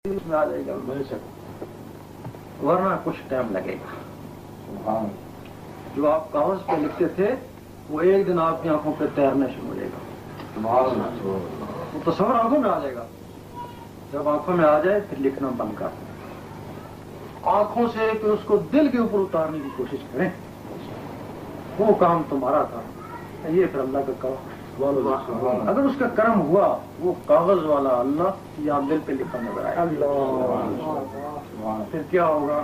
اس میں آ جائے گا، ورنہ کچھ ٹائم لگے گا. جو آپ کاغذ پہ لکھتے تھے وہ ایک دن آپ کی آنکھوں پہ تیرنا شروع ہو جائے گا. وہ تصور آنکھوں میں آ جائے گا. جب آنکھوں میں آ جائے پھر لکھنا بند کر دیں. آنکھوں سے کہ اس کو دل کے اوپر اتارنے کی کوشش کریں. وہ کام تمہارا تھا، یہ پھر اللہ کا کام. اگر اس کا کرم ہوا وہ کاغذ والا اللہ یا دل پہ لکھا نظر آئے. پھر کیا ہوگا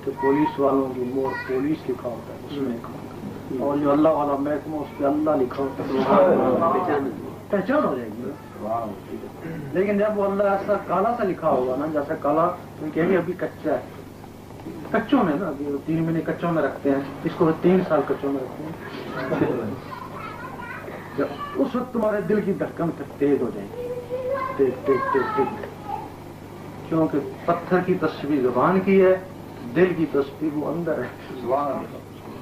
کہ پولیس والوں کی مور پولیس لکھا ہوتا ہے اس میں، اور جو اللہ والا محکمہ اس پہ اللہ لکھا ہوتا ہے، پہچان ہو جائے گی. لیکن جب وہ اللہ ایسا کالا سا لکھا ہوگا نا، جیسا کالا تو کہیں گے ابھی کچا ہے. کچوں میں نا 3 مہینے کچوں میں رکھتے ہیں، اس کو 3 سال کچوں میں رکھتے ہیں. جب اس وقت تمہارے دل کی دھڑکن تیز ہو جائے گی، تیز. کیونکہ پتھر کی تصویر زبان کی ہے، دل کی تصویر وہ اندر ہے،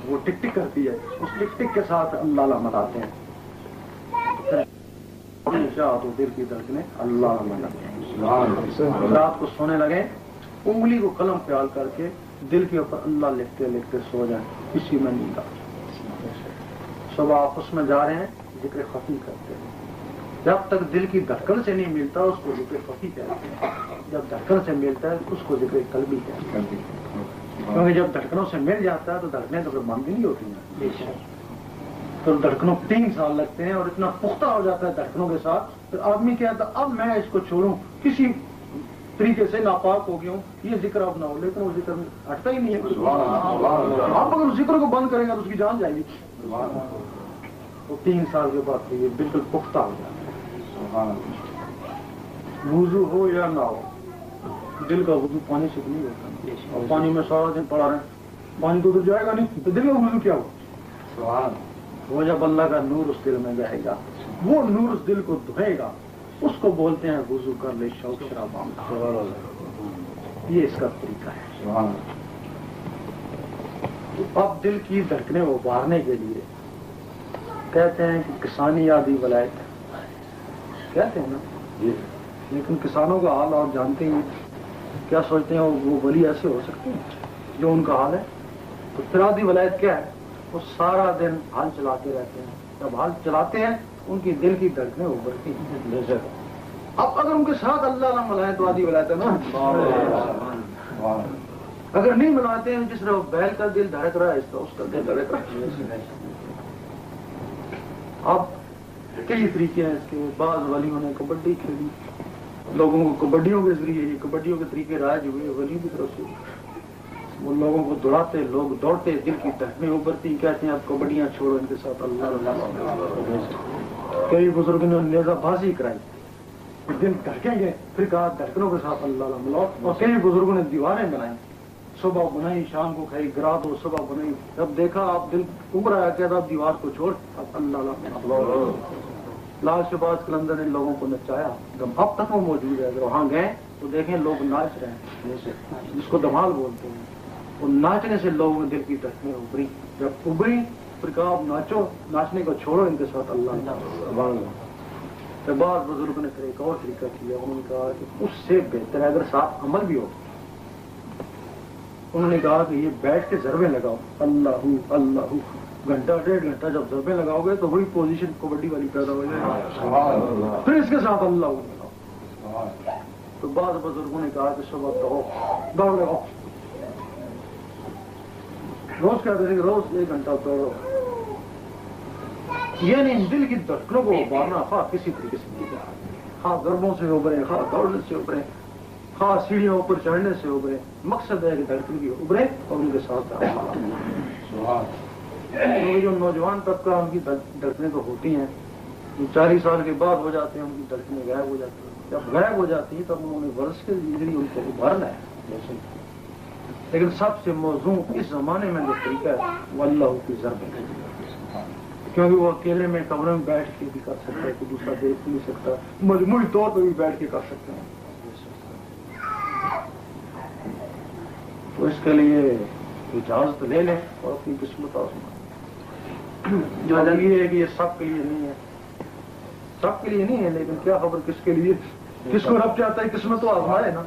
وہ ٹک ٹک کرتی ہے. اس ٹک ٹک کے ساتھ اللہ لمحات آتے ہیں. تو دل کی دھڑکنیں اللہ لمحات. رات کو سونے لگے انگلی کو قلم پیال کر کے دل کے اوپر اللہ لکھتے لکھتے سو جائیں، اسی میں نیند آ جائے. صبح آپس میں جا رہے ہیں ذکر خفی کرتے ہیں. جب تک دل کی دھڑکن سے نہیں ملتا اس کو ذکر خفی کہتے ہیں. جب دھڑکن سے ملتا ہے اس کو ذکر قلبی کہتے ہیں. کیونکہ جب دھڑکنوں سے مل جاتا ہے تو دھڑکنیں تو پھر بند ہی نہیں ہوتی ہیں. تو دھڑکنوں 3 سال لگتے ہیں اور اتنا پختہ ہو جاتا ہے دھڑکنوں کے ساتھ. پھر آدمی کہتا ہے اب میں اس کو چھوڑوں، کسی طریقے سے ناپاک ہو گیا ہوں، یہ ذکر اب نہ ہو. لیکن وہ ذکر ہٹتا ہی نہیں ہے. آپ اگر اس ذکر کو بند کریں گے تو اس کی جان جائے گی. تو 3 سال کے بعد یہ بالکل پختہ ہو جاتا ہے. وضو ہو یا نہ ہو، دل کا وضو پانی سے نہیں ہوتا. اور پانی میں سارا دن پڑا رہے، پانی تو ادھر جائے گا نہیں، تو دل کا وضو کیا ہو؟ وہ جب اللہ کا نور اس دل میں جائے گا، وہ نور اس دل کو دھوئے گا، اس کو بولتے ہیں وضو کر لے شوق شراب. یہ اس کا طریقہ ہے. تو اب دل کی دھڑکنیں ابھارنے کے لیے کہتے ہیں کہ کسانی یادی ولایت کہتے ہیں نا، لیکن کسانوں کا حال آپ جانتے ہیں. کیا سوچتے ہیں وہ ولی ایسے ہو سکتے ہیں جو ان کا حال ہے؟ تو فرادی ولایت کیا ہے؟ وہ سارا دن ہل چلاتے رہتے ہیں. جب ہل چلاتے ہیں ان کی دل کی دھڑکنیں ابھرتی ہیں. اب اگر ان کے ساتھ اللہ ملائے تو آدھی ولایت ہے نا. اگر نہیں ملاتے ہیں، جس طرح بیل کا دل دھڑک رہا ہے اس طرح اس کا دل دھڑک رہا ہے. اب کئی طریقے ہیں اس کے. بعض ولیوں نے کبڈی کھیلی، لوگوں کو کبڈیوں کے ذریعے یہ کبڈیوں کے طریقے رائج ہوئے ولی کی طرف سے. وہ لوگوں کو دوڑاتے، لوگ دوڑتے، دل کی دھڑکنیں ابھرتی. کہتے ہیں اب کبڈیاں چھوڑو، ان کے ساتھ اللہ. کئی بزرگوں نے نیزہ بازی کرائی، دل دھڑکیں گے، پھر کہا دھڑکنوں کے ساتھ اللہ ملاؤ. اور کئی بزرگوں نے دیواریں بنائی، صبح بنائی شام کو کھائی، گرا دو صبح بنائی. جب دیکھا آپ دل ابھر آیا، کہتا اب دیوار کو چھوڑ، اب اللہ. لال شہباز قلندر نے لوگوں کو نچایا. اب تک وہ موجود ہے. اگر وہاں گئے تو دیکھیں لوگ ناچ رہے ہیں، جس کو دھمال بولتے ہیں. وہ ناچنے سے لوگوں میں دل کی دھڑکنیں ابھری. جب ابھری پھر کہا اب ناچو، ناچنے کو چھوڑو، ان کے ساتھ اللہ. تو بعض بزرگوں نے پھر ایک اور طریقہ کیا. انہوں نے کہا کہ اس سے بہتر ہے اگر ساتھ عمل بھی ہو. انہوں نے کہا کہ یہ بیٹھ کے ضربے لگاؤ، اللہ اللہ، گھنٹہ 1.5 گھنٹہ جب ضربے لگاؤ گے تو وہی پوزیشن کبڈی والی پیدا ہو جائے گی. پھر اس کے ساتھ اللہ لگاؤ. تو بعض بزرگوں نے کہا کہ صبح دوڑ لگاؤ. روز کہتے تھے کہ روز 1 گھنٹہ دوڑو. یعنی دل کی دھڑکنوں کو ابھارنا خواہ کسی طریقے سے نہیں کیا. خواہ ضربوں سے ابھرے، خواہ دوڑنے سے ابھرے، خواہ سیڑھیوں اوپر چڑھنے سے ابھرے. مقصد ہے کہ دھڑکن کی ابھرے اور ان کے ساتھ. جو نوجوان طبقہ ان کی دھڑکنیں تو ہوتی ہیں، 40 سال کے بعد ہو جاتے ہیں، ان کی دھڑکنیں غائب ہو جاتی ہیں. جب غائب ہو جاتی ہیں تب انہوں نے ورزش کے ذریعے ان کو ابھارنا ہے. لیکن سب سے موزوں اس زمانے میں جو طریقہ ہے وہ اللہ کی ضرب ہے. کیونکہ وہ اکیلے میں کمرے میں بیٹھ کے بھی کر سکتا ہے، کوئی دوسرا دیکھ نہیں سکتا. مجموعی طور پہ بھی بیٹھ کے کر سکتے ہیں. تو اس کے لیے اجازت لے لیں اور اپنی قسمت آزمائیں. جو یہ ہے کہ یہ سب کے لیے نہیں ہے، سب کے لیے نہیں ہے، لیکن کیا خبر کس کے لیے. کس کو رب چاہتا ہے قسمت تو آزمائے نا.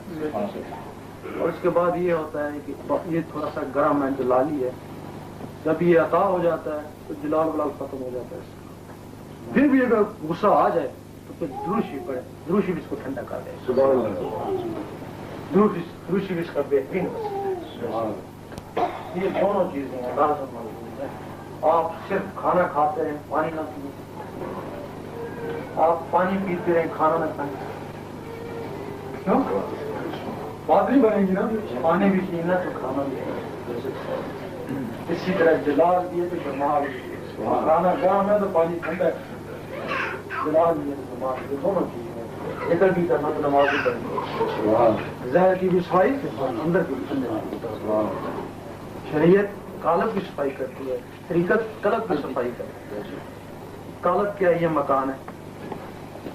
اور اس کے بعد یہ ہوتا ہے کہ یہ تھوڑا سا گرم ہے جلالی ہے، جب یہ عطا ہو جاتا ہے تو جلال ولال ختم ہو جاتا ہے. پھر بھی اگر غصہ آ جائے تو پھر دروشی پڑے، دروشی بھی اس کو ٹھنڈا کر دے. دروشی بھی اس کا بہترین. یہ دونوں چیزیں ہیں. آپ صرف کھانا کھاتے رہیں پانی نہ پیئیں، آپ پانی پیتے رہیں کھانا نہ کھائیں، بات نہیں بنے گی نا. پانی بھی پینا تو کھانا بھی. اسی طرح جلال بھی ہے تو جمال بھی ہے. کھانا گرم ہے تو پانی ٹھنڈا ہے، جلال بھی ہے تو جمال بھی. دونوں چیزیں ذکر بھی کرنا تو نماز بھی کرنی. ظاہر کی بھی صفائی اندر کی بھی. شریعت قالب کی صفائی کرتی ہے، طریقت قلب کی صفائی کرتی ہے. قالب کیا یہ مکان ہے،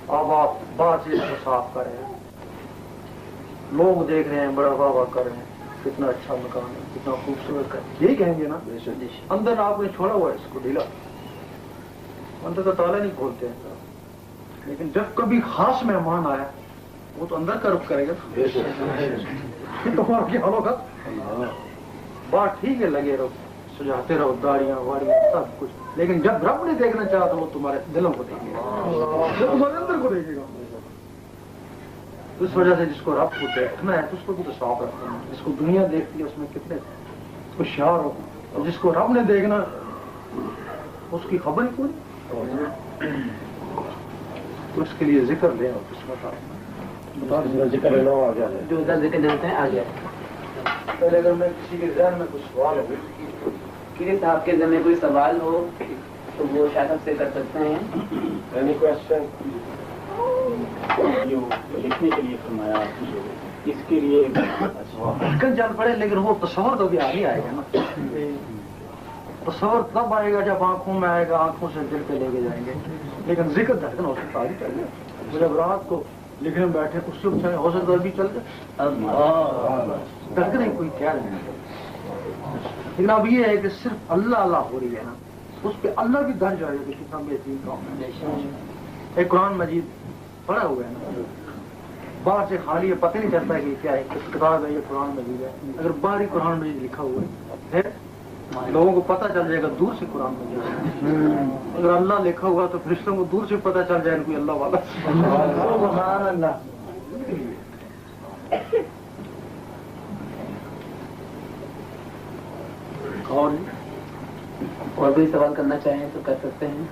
اب آپ بعض چیز کو صاف کر رہے ہیں، لوگ دیکھ رہے ہیں، بڑا واہ واہ کر رہے ہیں، کتنا اچھا مکان ہے، کتنا خوبصورت ہے. یہی کہیں گے نا. اندر آپ نے چھوڑا ہوا ہے اس کو ڈھیلا، اندر کا تالا نہیں کھولتے ہیں. لیکن جب کبھی خاص مہمان آیا وہ تو اندر کا رخ کرے گا. تمہارا کیا ہوگا؟ بات ٹھیک ہے، لگے رہو، سجاتے رہو، داڑیاں واڑیاں سب کچھ، لیکن جب رب نے دیکھنا چاہا تو وہ تمہارے دلوں کو دیکھے گا، وہ تمہارے اندر کو دیکھے گا. اس وجہ سے جس کو رب کو دیکھنا ہے تو اس کو بھی تو صاف رکھنا ہے. جس کو دنیا دیکھتی ہے اس میں کتنے ہوشیار ہو، اور جس کو رب نے دیکھنا اس کی خبر ہی کوئی. تو اس کے لیے ذکر لیں اور قسمت ذکر لو آ جائے. جو ذکر دیتے ہیں آ جائے. پہلے اگر میں کسی کے ذہن میں کچھ سوال ہو کسی صاحب کے ذہن میں کوئی سوال ہو تو وہ شاید سے کر سکتے ہیں. اینی کوشچن جو لکھنے کے لیے فرمایا اس کے لیے کل جان پڑے، لیکن وہ تصور تو بھی آگے آئے گا نا. تصور تب آئے گا جب آنکھوں میں آئے گا، آنکھوں سے دل پہ لے کے جائیں گے. لیکن ذکر دھڑکن ہو سکتا ہے چاہیے. جب رات کو لکھنے میں بیٹھے اس سے ہو سکتا ہے بھی چل جائے دھڑکن کوئی کیا نہیں. لیکن اب یہ ہے کہ صرف اللہ اللہ ہو رہی ہے نا، اس پہ اللہ بھی درج آئے گا. کتنا بہترین کام ہے. ایک قرآن مجید پڑھا ہوا ہے نا، باہر سے خالی ہے، پتہ نہیں چلتا کہ کیا ہے، کس کتاب ہے یہ قرآن مجید ہے. اگر باہر ہی قرآن مجید لکھا ہوا ہے پھر لوگوں کو پتہ چل جائے گا دور سے قرآن مجید. اگر اللہ لکھا ہوا تو فرشتوں کو دور سے پتہ چل جائے گا کوئی اللہ والا. سبحان اللہ. اور کوئی سوال کرنا چاہیں تو کر سکتے ہیں.